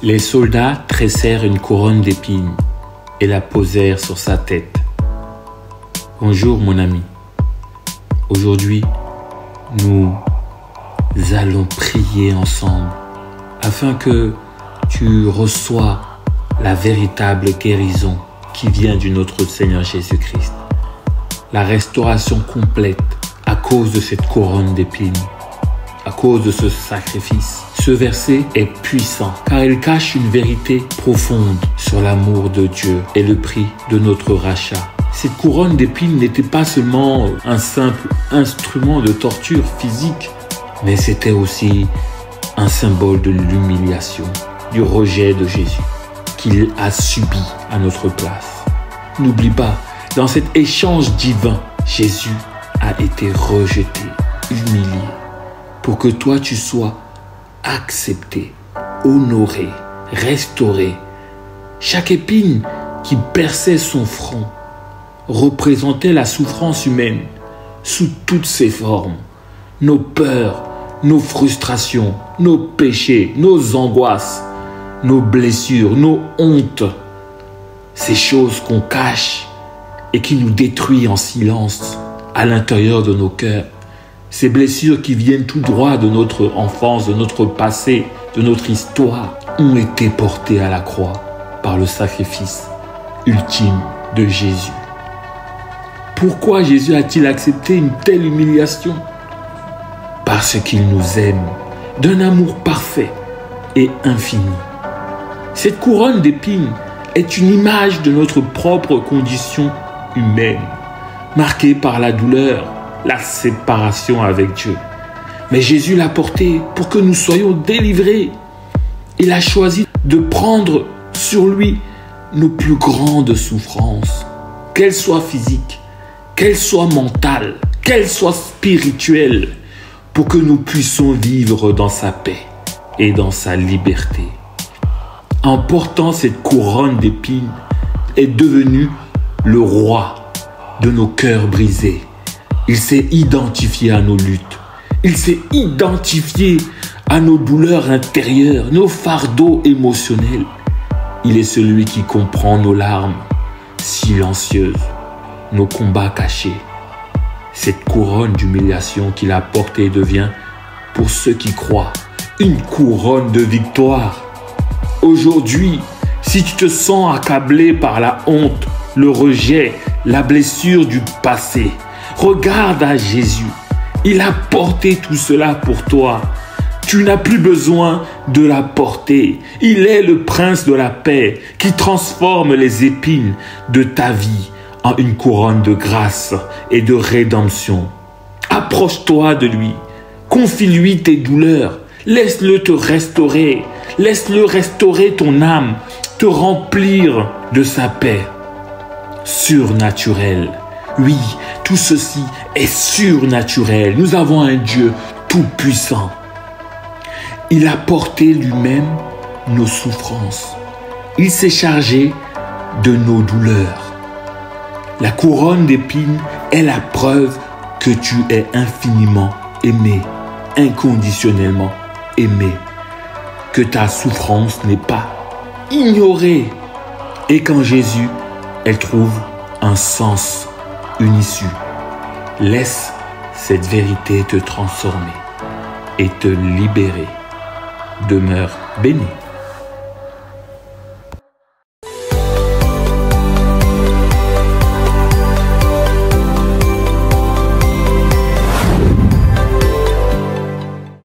Les soldats tressèrent une couronne d'épines et la posèrent sur sa tête. Bonjour mon ami. Aujourd'hui, nous allons prier ensemble afin que tu reçois la véritable guérison qui vient de notre Seigneur Jésus-Christ. La restauration complète à cause de cette couronne d'épines, à cause de ce sacrifice. Ce verset est puissant car il cache une vérité profonde sur l'amour de Dieu et le prix de notre rachat. Cette couronne d'épines n'était pas seulement un simple instrument de torture physique, mais c'était aussi un symbole de l'humiliation, du rejet de Jésus qu'il a subi à notre place. N'oublie pas, dans cet échange divin, Jésus a été rejeté, humilié, pour que toi tu sois accepté, honoré, restauré. Chaque épine qui perçait son front représentait la souffrance humaine sous toutes ses formes. Nos peurs, nos frustrations, nos péchés, nos angoisses, nos blessures, nos hontes. Ces choses qu'on cache et qui nous détruisent en silence à l'intérieur de nos cœurs. Ces blessures qui viennent tout droit de notre enfance, de notre passé, de notre histoire, ont été portées à la croix par le sacrifice ultime de Jésus. Pourquoi Jésus a-t-il accepté une telle humiliation? Parce qu'il nous aime d'un amour parfait et infini. Cette couronne d'épines est une image de notre propre condition humaine, marquée par la douleur, la séparation avec Dieu. Mais Jésus l'a portée pour que nous soyons délivrés. Il a choisi de prendre sur lui nos plus grandes souffrances, qu'elles soient physiques, qu'elles soient mentales, qu'elles soient spirituelles, pour que nous puissions vivre dans sa paix et dans sa liberté. En portant cette couronne d'épines, est devenu le roi de nos cœurs brisés. Il s'est identifié à nos luttes. Il s'est identifié à nos douleurs intérieures, nos fardeaux émotionnels. Il est celui qui comprend nos larmes silencieuses, nos combats cachés. Cette couronne d'humiliation qu'il a portée devient, pour ceux qui croient, une couronne de victoire. Aujourd'hui, si tu te sens accablé par la honte, le rejet, la blessure du passé, regarde à Jésus. Il a porté tout cela pour toi. Tu n'as plus besoin de la porter. Il est le prince de la paix qui transforme les épines de ta vie en une couronne de grâce et de rédemption. Approche-toi de lui. Confie-lui tes douleurs. Laisse-le te restaurer. Laisse-le restaurer ton âme, te remplir de sa paix surnaturelle. Oui, tout ceci est surnaturel. Nous avons un Dieu tout-puissant. Il a porté lui-même nos souffrances. Il s'est chargé de nos douleurs. La couronne d'épines est la preuve que tu es infiniment aimé, inconditionnellement aimé, que ta souffrance n'est pas ignorée et qu'en Jésus, elle trouve un sens, une issue. Laisse cette vérité te transformer et te libérer. Demeure béni.